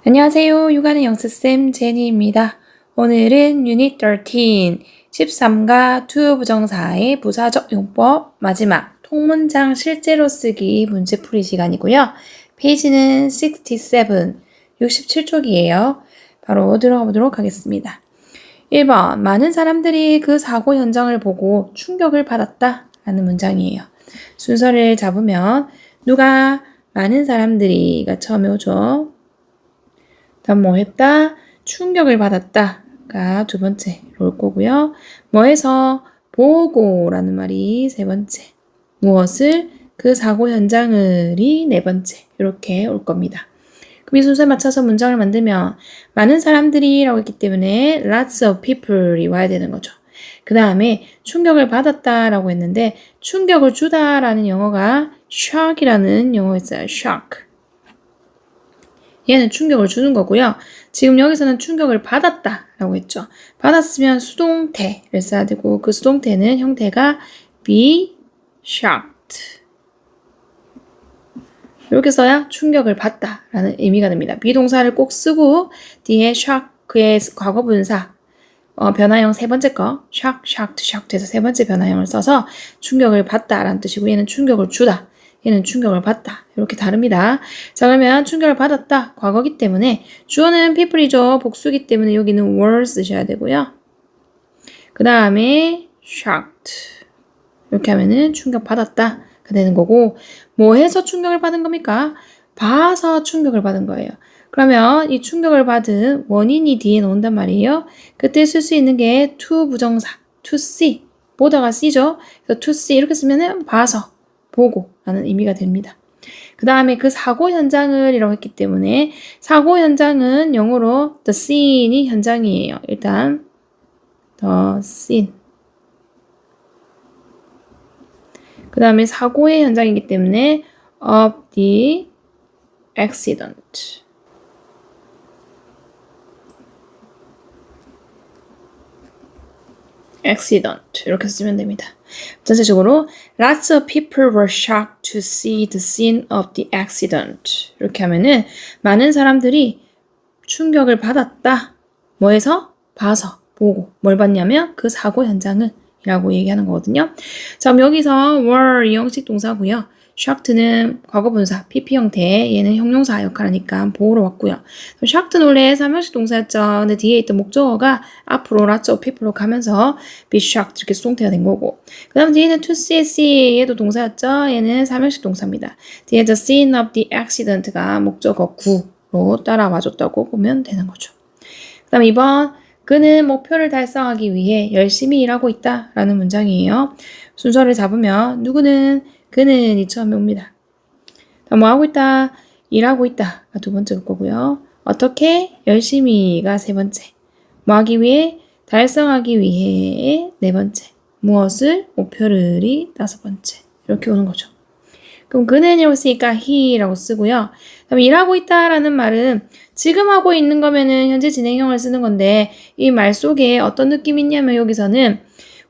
안녕하세요. 육아는 영스쌤 제니입니다. 오늘은 유닛 13, 13과 to 부정사의 부사적 용법 마지막 통문장 실제로 쓰기 문제풀이 시간이고요. 페이지는 67, 67쪽이에요. 바로 들어가 보도록 하겠습니다. 1번, 많은 사람들이 그 사고 현장을 보고 충격을 받았다 라는 문장이에요. 순서를 잡으면 누가 많은 사람들이가 처음에 오죠. 다음 뭐 했다? 충격을 받았다가 두 번째로 올 거고요. 뭐해서 보고라는 말이 세 번째. 무엇을? 그 사고 현장을이 네 번째. 이렇게 올 겁니다. 그럼 이 순서에 맞춰서 문장을 만들면 많은 사람들이 라고 했기 때문에 lots of people이 와야 되는 거죠. 그 다음에 충격을 받았다라고 했는데 충격을 주다라는 영어가 shock이라는 영어가 있어요. shock. 얘는 충격을 주는 거고요. 지금 여기서는 충격을 받았다라고 했죠. 받았으면 수동태를 써야 되고 그 수동태는 형태가 be shocked. 이렇게 써야 충격을 받다라는 의미가 됩니다. 비동사를 꼭 쓰고 뒤에 shock, 그의 과거 분사, 변화형 세 번째 거 shock, shocked, shocked 해서 세 번째 변화형을 써서 충격을 받다라는 뜻이고 얘는 충격을 주다. 얘는 충격을 받다. 이렇게 다릅니다. 자, 그러면 충격을 받았다. 과거기 때문에 주어는 people이죠. 복수기 때문에 여기는 were 쓰셔야 되고요. 그 다음에 shocked. 이렇게 하면은 충격받았다. 가 되는 거고 뭐 해서 충격을 받은 겁니까? 봐서 충격을 받은 거예요. 그러면 이 충격을 받은 원인이 뒤에 나온단 말이에요. 그때 쓸 수 있는 게 to 부정사, to see. 보다가 see죠. 그래서 to see 이렇게 쓰면은 봐서, 보고 라는 의미가 됩니다. 그 다음에 그 사고 현장을 이라고 했기 때문에 사고 현장은 영어로 the scene이 현장이에요. 일단 the scene. 그 다음에 사고의 현장이기 때문에 of the accident. accident 이렇게 쓰면 됩니다. 전체적으로 lots of people were shocked to see the scene of the accident. 이렇게 하면은 많은 사람들이 충격을 받았다. 뭐해서? 봐서, 보고. 뭘 봤냐면 그 사고 현장을 이라고 얘기하는 거거든요. 자, 그럼 여기서 were 이 형식 동사고요. shocked는 과거분사, pp 형태, 얘는 형용사 역할하니까 보호로 왔고요. shocked는 원래 삼형식 동사였죠. 근데 뒤에 있던 목적어가 앞으로 lots of people로 가면서 be shocked 이렇게 수동태가 된 거고. 그 다음 뒤에는 to see, 얘도 동사였죠. 얘는 삼형식 동사입니다. 뒤에 the scene of the accident가 목적어 구로 따라와줬다고 보면 되는 거죠. 그 다음 2번 그는 목표를 달성하기 위해 열심히 일하고 있다 라는 문장이에요. 순서를 잡으면 누구는 그는이 처음에 옵니다. 뭐 하고 있다? 일하고 있다가 두 번째 올 거고요. 어떻게? 열심히가 세 번째. 뭐 하기 위해? 달성하기 위해 네 번째. 무엇을? 목표를이 다섯 번째. 이렇게 오는 거죠. 그럼 그는이라고 쓰니까 he라고 쓰고요. 그럼 일하고 있다라는 말은 지금 하고 있는 거면은 현재 진행형을 쓰는 건데 이 말 속에 어떤 느낌이 있냐면 여기서는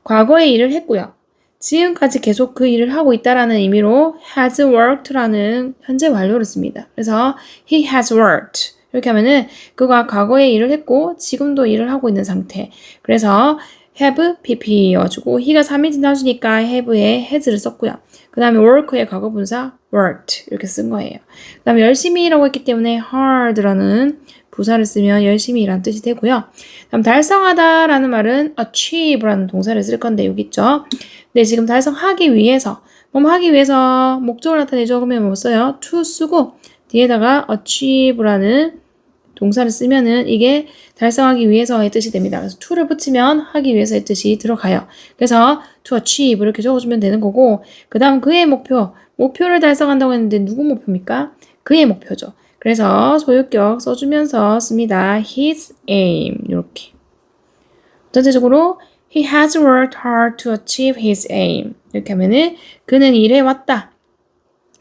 과거에 일을 했고요. 지금까지 계속 그 일을 하고 있다라는 의미로 has worked라는 현재 완료를 씁니다. 그래서 he has worked 이렇게 하면은 그가 과거에 일을 했고 지금도 일을 하고 있는 상태. 그래서 have pp여가지고 he가 3인칭 단수니까 have에 has를 썼고요. 그 다음에 work의 과거분사 worked 이렇게 쓴 거예요. 그 다음에 열심히 일하고 있기 때문에 hard라는 부사를 쓰면 열심히 일하는 뜻이 되고요. 다음 달성하다라는 말은 achieve라는 동사를 쓸 건데 여기 있죠. 네, 지금 달성하기 위해서 뭐 하기 위해서 목적을 나타내죠. 그러면 뭐 써요? to 쓰고 뒤에다가 achieve라는 동사를 쓰면은 이게 달성하기 위해서의 뜻이 됩니다. 그래서 to를 붙이면 하기 위해서의 뜻이 들어가요. 그래서 to achieve 이렇게 적어주면 되는 거고 그 다음 그의 목표를 달성한다고 했는데 누구 목표입니까? 그의 목표죠. 그래서 소유격 써주면서 씁니다. his aim 이렇게 전체적으로 he has worked hard to achieve his aim 이렇게 하면은 그는 일해왔다.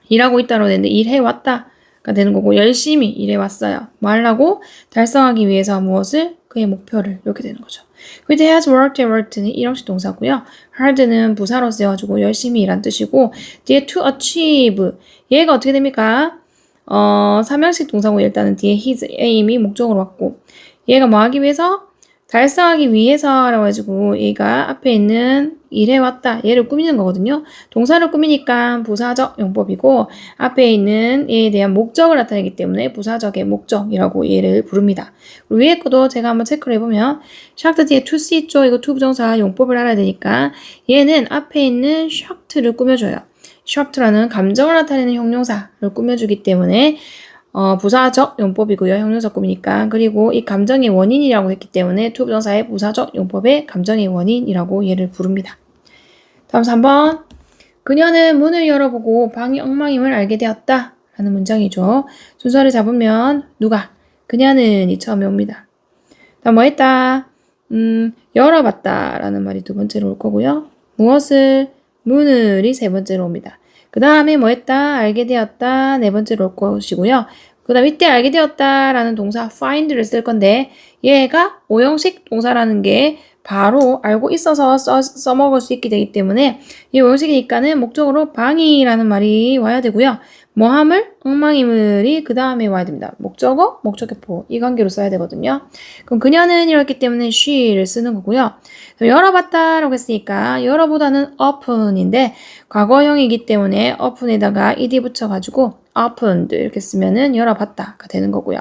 일하고 있다로 되는데 일해왔다가 되는 거고 열심히 일해왔어요. 뭐 하려고? 달성하기 위해서 무엇을? 그의 목표를 이렇게 되는 거죠. 그때 has worked는 일형식 동사고요. hard는 부사로 쓰여가지고 열심히 일한 뜻이고 뒤에 to achieve 얘가 어떻게 됩니까? 삼형식 동사고 일단은 뒤에 his, aim이 목적으로 왔고 얘가 뭐 하기 위해서? 달성하기 위해서라고 해가지고 얘가 앞에 있는 일해 왔다. 얘를 꾸미는 거거든요. 동사를 꾸미니까 부사적 용법이고 앞에 있는 얘에 대한 목적을 나타내기 때문에 부사적의 목적이라고 얘를 부릅니다. 위에 것도 제가 한번 체크를 해보면 샥트 뒤에 to see 있죠. 이거 to 부정사 용법을 알아야 되니까 얘는 앞에 있는 샥트를 꾸며줘요. 샥트라는 감정을 나타내는 형용사를 꾸며주기 때문에 부사적 용법이고요. 형용사 꾸미니까. 그리고 이 감정의 원인이라고 했기 때문에 to 부정사의 부사적 용법의 감정의 원인이라고 얘를 부릅니다. 다음 3번. 그녀는 문을 열어보고 방이 엉망임을 알게 되었다. 라는 문장이죠. 순서를 잡으면 누가? 그녀는이 처음에 옵니다. 다음 뭐 했다? 열어봤다. 라는 말이 두 번째로 올 거고요. 무엇을? 문을이 세 번째로 옵니다. 그 다음에 뭐 했다? 알게 되었다. 네 번째로 올 것이고요. 그 다음 이때 알게 되었다 라는 동사 find를 쓸 건데 얘가 오형식 동사라는 게 바로 알고 있어서 써먹을 수 있게 되기 때문에 이 오형식이니까는 목적으로 방이라는 말이 와야 되고요. 뭐함을? 엉망이물이 그 다음에 와야 됩니다. 목적어, 목적격보 이 관계로 써야 되거든요. 그럼 그녀는 이렇기 때문에 she를 쓰는 거고요. 열어봤다 라고 했으니까 열어보다는 open인데 과거형이기 때문에 open에다가 ed 붙여가지고 opened 이렇게 쓰면은 열어봤다가 되는 거고요.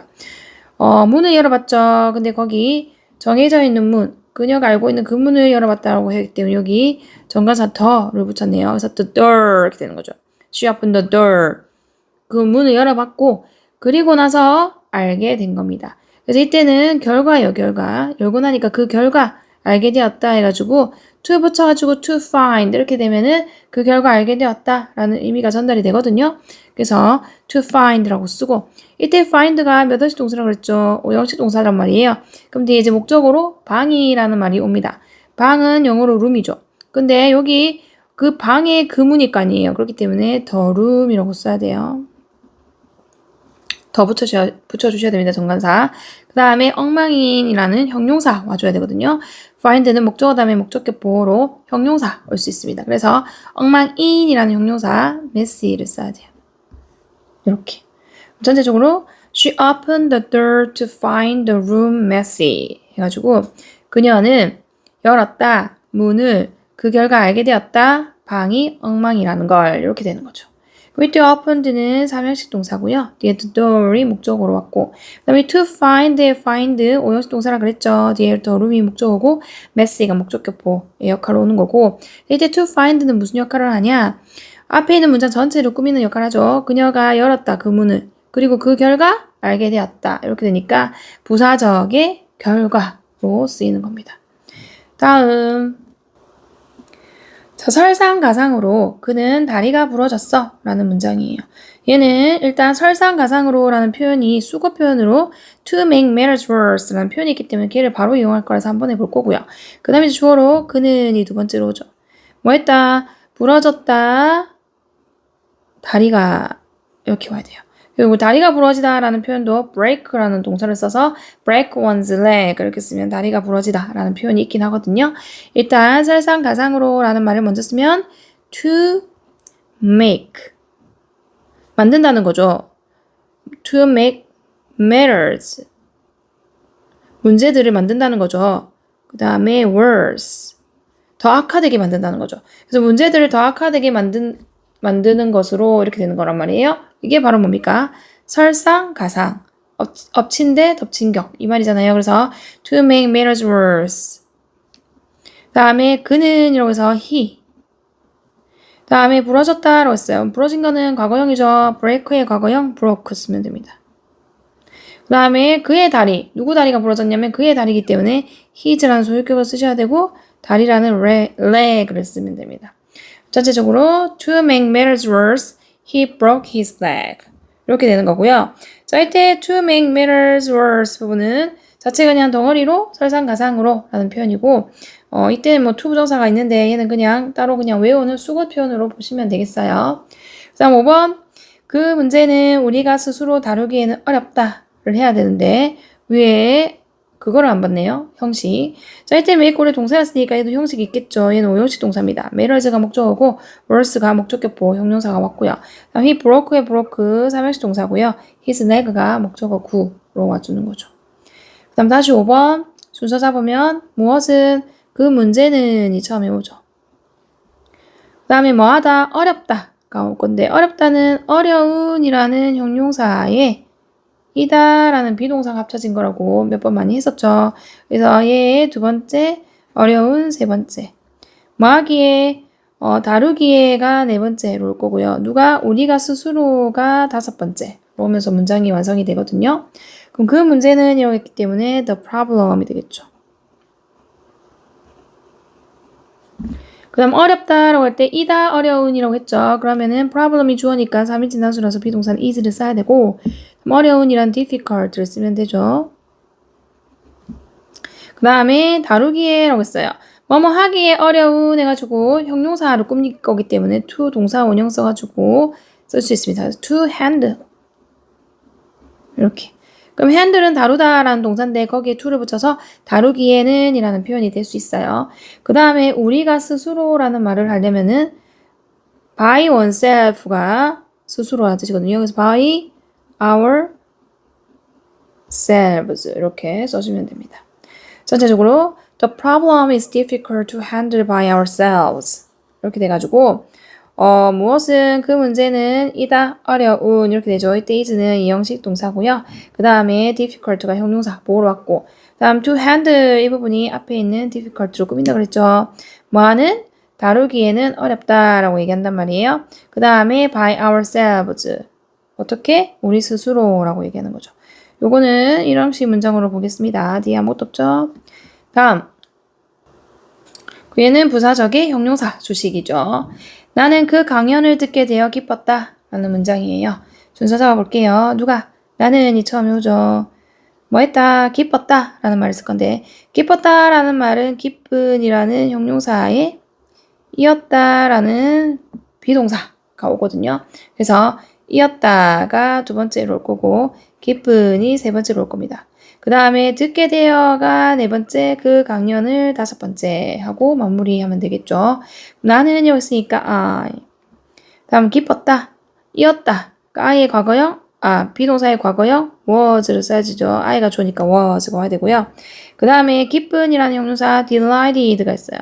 문을 열어봤죠. 근데 거기 정해져 있는 문, 그녀가 알고 있는 그 문을 열어봤다라고 했기 때문에 여기 정관사 더를 붙였네요. 그래서 the door 이렇게 되는 거죠. She opened the door. 그 문을 열어봤고 그리고 나서 알게 된 겁니다. 그래서 이때는 결과예요. 결과. 열고 나니까 그 결과 알게 되었다 해가지고 to 붙여가지고 to find 이렇게 되면은 그 결과 알게 되었다 라는 의미가 전달이 되거든요. 그래서 to find라고 쓰고 이때 find가 몇 원식 동사라고 그랬죠? 오형식 동사란 말이에요. 그럼 뒤에 이제 목적으로 방이라는 말이 옵니다. 방은 영어로 room이죠. 근데 여기 그 방의 그 문이니까 아니에요. 그렇기 때문에 the room이라고 써야 돼요. 더 붙여주셔야 됩니다. 정관사. 그 다음에 엉망인이라는 형용사 와줘야 되거든요. find는 목적어 다음에 목적격보로 형용사 올 수 있습니다. 그래서 엉망인이라는 형용사 messy를 써야 돼요. 이렇게. 전체적으로 she opened the door to find the room messy 해가지고 그녀는 열었다 문을 그 결과 알게 되었다 방이 엉망이라는 걸 이렇게 되는 거죠. 이때 opened는 삼형식 동사고요. 뒤에 the door이 목적어로 왔고 그 다음에 to find 오형식 동사라 그랬죠. 뒤에 the room이 목적어고 messy가 목적격보의 역할로 오는 거고 이때 to find는 무슨 역할을 하냐 앞에 있는 문장 전체를 꾸미는 역할을 하죠. 그녀가 열었다 그 문을 그리고 그 결과 알게 되었다 이렇게 되니까 부사적의 결과로 쓰이는 겁니다. 다음 자, 설상가상으로 그는 다리가 부러졌어 라는 문장이에요. 얘는 일단 설상가상으로 라는 표현이 수거 표현으로 to make matters worse 라는 표현이 있기 때문에 걔를 바로 이용할 거라서 한번 해볼 거고요. 그 다음에 주어로 그는이 두 번째로 오죠. 뭐 했다? 부러졌다. 다리가 이렇게 와야 돼요. 그리고 다리가 부러지다 라는 표현도 break라는 동사를 써서 break one's leg 이렇게 쓰면 다리가 부러지다 라는 표현이 있긴 하거든요. 일단 설상가상으로 라는 말을 먼저 쓰면 to make 만든다는 거죠. to make matters 문제들을 만든다는 거죠. 그 다음에 worse 더 악화되게 만든다는 거죠. 그래서 문제들을 더 악화되게 만드는 것으로 이렇게 되는 거란 말이에요. 이게 바로 뭡니까? 설상가상. 엎친 데 덮친 격. 이 말이잖아요. 그래서 to make matters worse. 다음에 그는 이라고 해서 he. 다음에 부러졌다라고 했어요. 부러진 거는 과거형이죠. break의 과거형 broke 쓰면 됩니다. 그 다음에 그의 다리. 누구 다리가 부러졌냐면 그의 다리이기 때문에 his라는 소유격을 쓰셔야 되고 다리라는 leg를 쓰면 됩니다. 전체적으로 to make matters worse, he broke his leg. 이렇게 되는 거고요. 자, 이때 to make matters worse 부분은 자체 그냥 덩어리로 설상가상으로 라는 표현이고 이때는 뭐 to 부정사가 있는데 얘는 그냥 따로 그냥 외우는 수거 표현으로 보시면 되겠어요. 그 다음 5번 그 문제는 우리가 스스로 다루기에는 어렵다를 해야 되는데 위에 그거를 안 봤네요. 형식. 자, 이때 메이크올에 동사였으니까 얘도 형식이 있겠죠. 얘는 5형식 동사입니다. matters가 목적어고 worse가 목적격보 형용사가 왔고요. 다음 he broke의 broke 3형식 동사고요. his leg가 목적어 구로 와주는 거죠. 그 다음 다시 5번 순서 잡으면 무엇은 그 문제는이 처음에 오죠. 그 다음에 뭐하다 어렵다가 올 건데 어렵다는 어려운이라는 형용사에 이다라는 비동사가 합쳐진 거라고 몇 번 많이 했었죠. 그래서 얘의 두 번째, 어려운 세 번째. 뭐하기에, 다루기에가 네 번째로 올 거고요. 누가, 우리가 스스로가 다섯 번째로 오면서 문장이 완성이 되거든요. 그럼 그 문제는 이라고 했기 때문에 the problem이 되겠죠. 그 다음 어렵다라고 할 때 이다 어려운이라고 했죠. 그러면은 problem이 주어니까 3인칭 단수라서 비동사는 is를 써야 되고 어려운이란 difficult를 쓰면 되죠. 그 다음에 다루기에라고 했어요. 뭐뭐 하기에 어려운 해가지고 형용사를 꾸밀 거기 때문에 to 동사 원형 써가지고 쓸 수 있습니다. to handle 이렇게. 그럼 handle은 다루다라는 동사인데 거기에 to를 붙여서 다루기에는 이라는 표현이 될 수 있어요. 그 다음에 우리가 스스로라는 말을 하려면은 by oneself가 스스로라는 뜻이거든요. 그래서 by ourselves 이렇게 써주면 됩니다. 전체적으로 the problem is difficult to handle by ourselves 이렇게 돼가지고 무엇은 그 문제는 이다 어려운 이렇게 되죠. 이때 is는 이형식 동사고요. 그 다음에 difficult가 형용사 보호로 왔고 다음 to handle 이 부분이 앞에 있는 difficult로 꾸민다 그랬죠. 뭐하는 다루기에는 어렵다라고 얘기한단 말이에요. 그 다음에 by ourselves 어떻게? 우리 스스로라고 얘기하는 거죠. 요거는 이형식 문장으로 보겠습니다. 뒤에 아무것도 없죠? 다음 얘는 부사적의 형용사 주식이죠. 나는 그 강연을 듣게 되어 기뻤다 라는 문장이에요. 순서 잡아볼게요. 누가? 나는이 처음에 오죠. 뭐 했다? 기뻤다 라는 말을 쓸 건데 기뻤다 라는 말은 기쁜이라는 형용사에 이었다 라는 비동사가 오거든요. 그래서 이었다가 두 번째로 올 거고 기쁜이 세 번째로 올 겁니다. 그 다음에 듣게 되어가 네 번째, 그 강연을 다섯 번째 하고 마무리하면 되겠죠. 나는 여기 있으니까 I. 다음 기뻤다, 이었다. I의 과거형, 비동사의 과거형 was를 써야지죠. I가 좋으니까 was가 와야 되고요. 그 다음에 기쁜이라는 형용사 delighted가 있어요.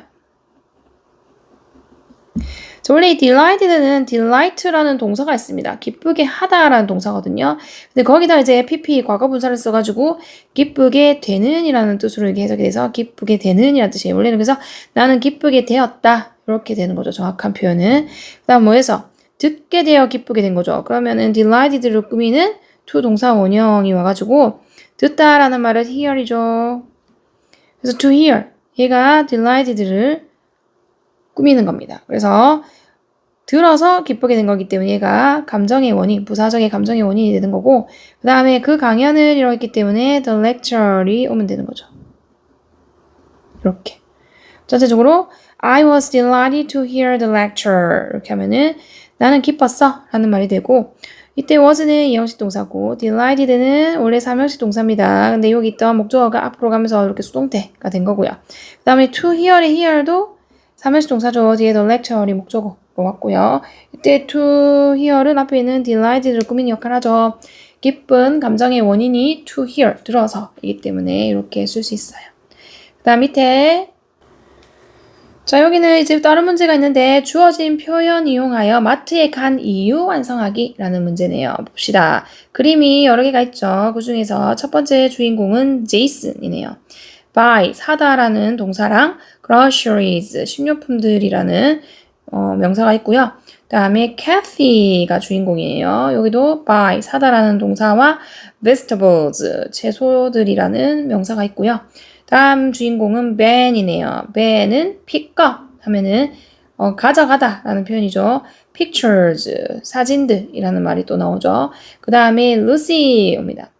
원래 이 delighted는 delight라는 동사가 있습니다. 기쁘게 하다라는 동사거든요. 근데 거기다 이제 pp 과거분사를 써가지고 기쁘게 되는 이라는 뜻으로 이렇게 해석이 돼서 기쁘게 되는 이라는 뜻이에요. 원래는 그래서 나는 기쁘게 되었다. 이렇게 되는 거죠. 정확한 표현은. 그 다음 뭐해서 듣게 되어 기쁘게 된 거죠. 그러면은 delighted를 꾸미는 to 동사 원형이 와가지고 듣다라는 말은 hear이죠. 그래서 to hear. 얘가 delighted를 꾸미는 겁니다. 그래서 들어서 기쁘게 된 거기 때문에 얘가 감정의 원인, 부사적의 감정의 원인이 되는 거고 그 다음에 그 강연을 이라고 했기 때문에 the lecture이 오면 되는 거죠. 이렇게. 전체적으로 I was delighted to hear the lecture 이렇게 하면은 나는 기뻤어 라는 말이 되고 이때 was는 이형식 동사고 delighted는 원래 3형식 동사입니다. 근데 여기 있던 목적어가 앞으로 가면서 이렇게 수동태가 된 거고요. 그 다음에 to hear의 hear도 3형식 동사죠. 뒤에 the lecture이 목적어로 왔고요. 이때 to hear은 앞에 있는 delighted를 꾸미는 역할을 하죠. 기쁜 감정의 원인이 to hear, 들어서이기 때문에 이렇게 쓸 수 있어요. 그 다음 밑에 자 여기는 이제 다른 문제가 있는데 주어진 표현 이용하여 마트에 간 이유 완성하기 라는 문제네요. 봅시다. 그림이 여러 개가 있죠. 그 중에서 첫 번째 주인공은 제이슨이네요. buy, 사다라는 동사랑 groceries, 식료품들이라는 명사가 있고요. 그 다음에 Kathy가 주인공이에요. 여기도 buy, 사다라는 동사와 vegetables, 채소들이라는 명사가 있고요. 다음 주인공은 Ben이네요. Ben은 pick up 하면은 가져가다 라는 표현이죠. pictures, 사진들이라는 말이 또 나오죠. 그 다음에 Lucy입니다.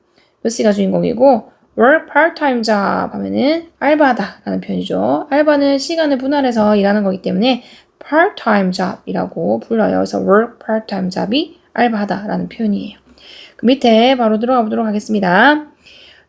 Lucy가 주인공이고 work part-time job 하면은 알바하다 라는 표현이죠. 알바는 시간을 분할해서 일하는 거기 때문에 part-time job이라고 불러요. 그래서 work part-time job이 알바하다 라는 표현이에요. 그 밑에 바로 들어가 보도록 하겠습니다.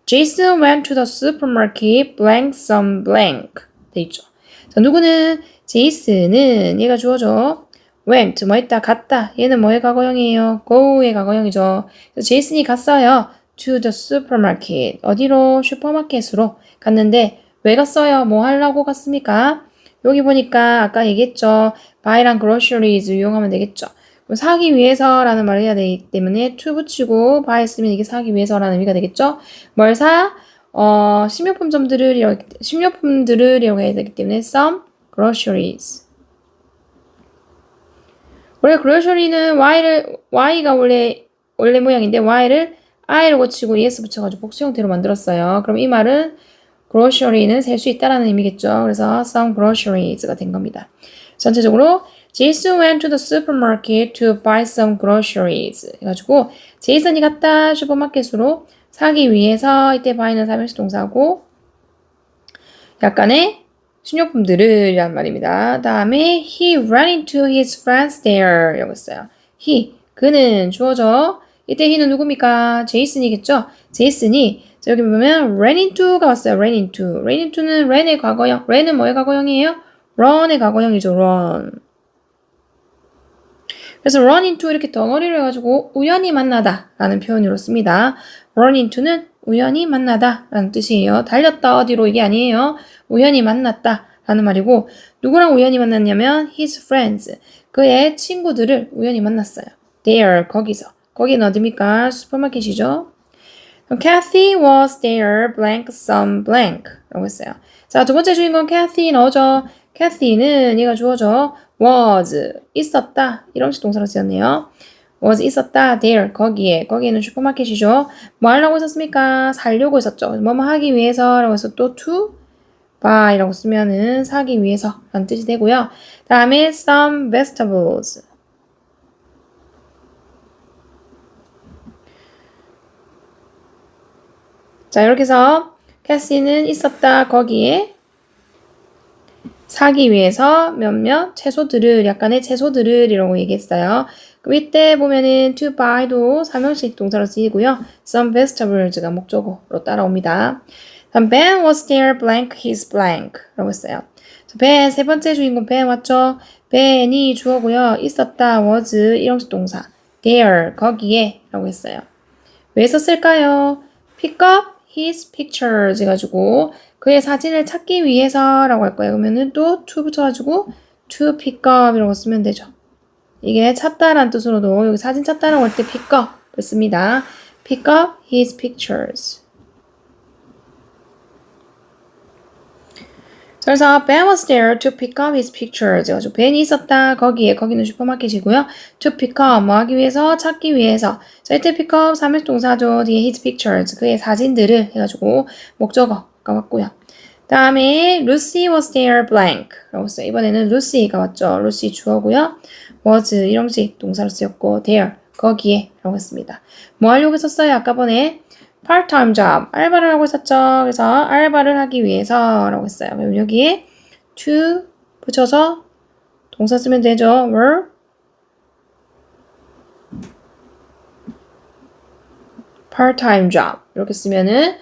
Jason went to the supermarket blank some blank 돼 있죠. 자, 누구는 제이슨은 얘가 주어져. went 뭐 했다 갔다. 얘는 뭐의 과거형이에요? go의 과거형이죠. 그래서 제이슨이 갔어요. to the supermarket 어디로? 슈퍼마켓으로 갔는데 왜 갔어요? 뭐 하려고 갔습니까? 여기 보니까 아까 얘기했죠. buy랑 groceries 이용하면 되겠죠. 사기 위해서라는 말을 해야 되기 때문에 to 붙이고 buy 쓰면 이게 사기 위해서라는 의미가 되겠죠. 뭘 사? 식료품들을 해야 되기 때문에 some groceries. 원래 grocery는 y가 원래 모양인데 y를 i로 고치고 es 붙여가지고 복수 형태로 만들었어요. 그럼 이 말은 grocery는 셀 수 있다라는 의미겠죠. 그래서 some groceries가 된 겁니다. 전체적으로 Jason went to the supermarket to buy some groceries. 해가지고 제이슨이 갔다 슈퍼마켓으로 사기 위해서 이때 buy는 삼형식 동사고 약간의 식료품들을 이란 말입니다. 다음에 he ran into his friends there 라고 했어요. 그는 주어져. 이때 he는 누굽니까? 제이슨이겠죠? 제이슨이 자, 여기 보면 ran into가 왔어요. ran into는 ran의 과거형. ran은 뭐의 과거형이에요? run의 과거형이죠. run. 그래서 run into 이렇게 덩어리를 해가지고 우연히 만나다 라는 표현으로 씁니다. run into는 우연히 만나다 라는 뜻이에요. 달렸다 어디로 이게 아니에요. 우연히 만났다 라는 말이고 누구랑 우연히 만났냐면 his friends 그의 친구들을 우연히 만났어요. there 거기서 거기는 어디입니까? 슈퍼마켓이죠. Kathy was there blank some blank 라고 했어요. 자, 두 번째 주인공 Kathy 넣어줘. Kathy는 얘가 주어져. was 있었다 이런 식 동사로 쓰였네요. was 있었다 there 거기에는 슈퍼마켓이죠. 뭐 하려고 있었습니까? 살려고 했었죠. 뭐뭐 하기 위해서라고 해서 또 to buy라고 쓰면은 사기 위해서라는 뜻이 되고요. 다음에 some vegetables 자 이렇게 해서 캐시는 있었다 거기에 사기 위해서 몇몇 채소들을 약간의 채소들을 이라고 얘기했어요. 그럼 이때 보면은 to buy도 삼형식 동사로 쓰이고요. some vegetables가 목적어로 따라옵니다. 다음 Ben was there blank his blank 라고 했어요. Ben 세 번째 주인공 Ben 맞죠? Ben이 주어고요. 있었다 was 일형식 동사 there 거기에 라고 했어요. 왜 썼을까요? pick up his pictures 해가지고 그의 사진을 찾기 위해서라고 할 거예요. 그러면은 또 to 붙여가지고 to pick up 이라고 쓰면 되죠. 이게 찾다라는 뜻으로도 여기 사진 찾다라고 할 때 pick up을 씁니다. pick up his pictures. 그래서 Ben was there to pick up his pictures. 해가지고 Ben이 있었다 거기는 슈퍼마켓이고요. to pick up 뭐 하기 위해서 찾기 위해서. 자 이때 pick up 삼형식 동사죠. 뒤에 his pictures 그의 사진들을 해가지고 목적어가 왔고요. 다음에 Lucy was there blank 라고 했어요. 이번에는 Lucy가 왔죠. Lucy 주어고요. was 일형식 동사로 쓰였고 there 거기에 라고 했습니다. 뭐 하려고 썼어요? 아까 번에 part-time job 알바를 하고 있었죠. 그래서 알바를 하기 위해서 라고 했어요. 그럼 여기에 to 붙여서 동사 쓰면 되죠. were part-time job 이렇게 쓰면은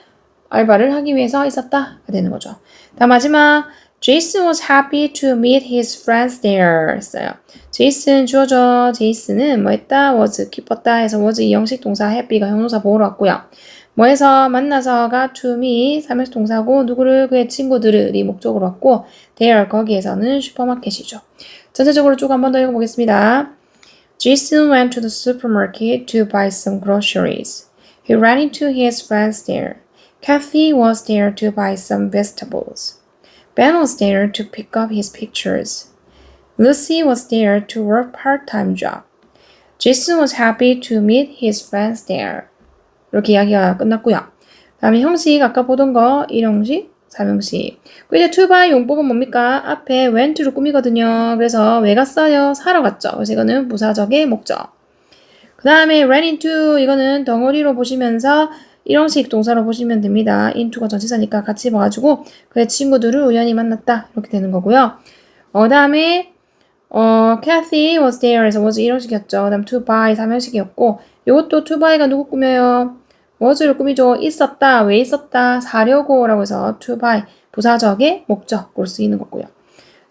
알바를 하기 위해서 있었다가 되는 거죠. 다음 마지막 Jason was happy to meet his friends there 했어요. 제이슨 주어져. 제이슨은 뭐 했다? was 기뻤다 해서 was 이 형식 동사 happy가 형용사 보호로 왔고요. 뭐 해서 만나서가 to meet 삼형식 동사고 누구를 그의 친구들이 목적으로 왔고 there 거기에서는 슈퍼마켓이죠. 전체적으로 쭉 한 번 더 읽어보겠습니다. Jason went to the supermarket to buy some groceries. He ran into his friends there. Kathy was there to buy some vegetables. Ben was there to pick up his pictures. Lucy was there to work part-time job. Jason was happy to meet his friends there. 이렇게 이야기가 끝났고요. 다음에 형식 아까 보던 거 1형식, 3형식. 이제 to buy 용법은 뭡니까? 앞에 went를 꾸미거든요. 그래서 왜 갔어요? 사러 갔죠. 그래서 이거는 부사적의 목적. 그 다음에 ran into 이거는 덩어리로 보시면서 1형식 동사로 보시면 됩니다. into가 전치사니까 같이 봐가지고 그의 친구들을 우연히 만났다 이렇게 되는 거고요. 다음에 Kathy was there 해서 was 1형식이었죠. 그 다음 to buy 3형식이었고 이것도 to buy가 누구 꾸며요? was를 꾸미죠. 있었다, 왜 있었다, 사려고 라고 해서 to buy, 부사적의 목적으로 쓰이는 거고요.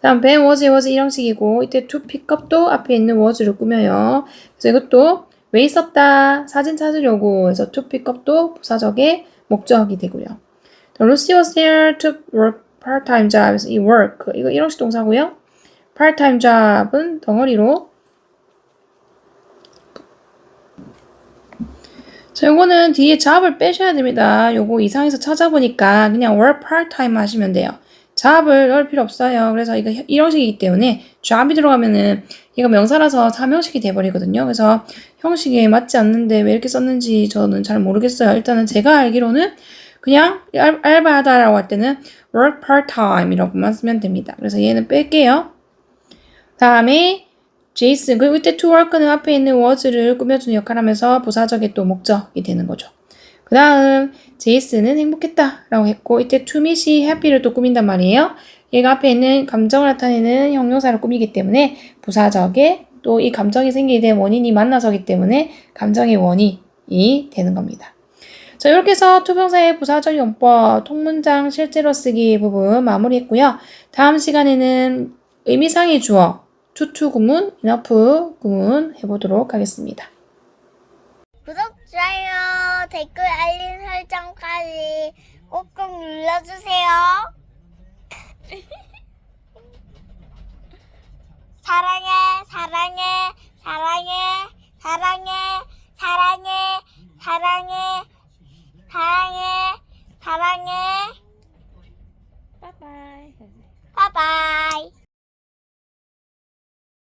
다음 Ben was 이 형식이고 이때 to pick up도 앞에 있는 was를 꾸며요. 그래서 이것도 왜 있었다, 사진 찾으려고 해서 to pick up도 부사적의 목적이 되고요. Lucy was there to work part-time jobs. 이 work 이거 일형식 동사고요. part-time job은 덩어리로. 자, 요거는 뒤에 job을 빼셔야 됩니다. 요거 이상에서 찾아보니까 그냥 work part-time 하시면 돼요. job을 넣을 필요 없어요. 그래서 이거 일형식이기 때문에 job이 들어가면은 이거 명사라서 사명식이 돼버리거든요. 그래서 형식에 맞지 않는데 왜 이렇게 썼는지 저는 잘 모르겠어요. 일단은 제가 알기로는 그냥 알바하다라고 할 때는 work part-time 이라고만 쓰면 됩니다. 그래서 얘는 뺄게요. 다음에 제이슨, 그리고 이때 to work는 앞에 있는 was를 꾸며주는 역할을 하면서 부사적의 또 목적이 되는 거죠. 그 다음 제이슨은 행복했다 라고 했고 이때 to meet이 happy를 또 꾸민단 말이에요. 얘가 앞에 있는 감정을 나타내는 형용사를 꾸미기 때문에 부사적의 또 이 감정이 생기게 된 원인이 만나서기 때문에 감정의 원인이 되는 겁니다. 자, 이렇게 해서 투부정사의 부사적 용법, 통문장 실제로 쓰기 부분 마무리했고요. 다음 시간에는 의미상의 주어, 투투 구문, enough 구문 해보도록 하겠습니다. 구독, 좋아요, 댓글, 알림 설정까지 꼭꼭 눌러주세요. 사랑해, 사랑해, 사랑해, 사랑해, 사랑해, 사랑해, 사랑해, 사랑해. 바이바이. 바이바이.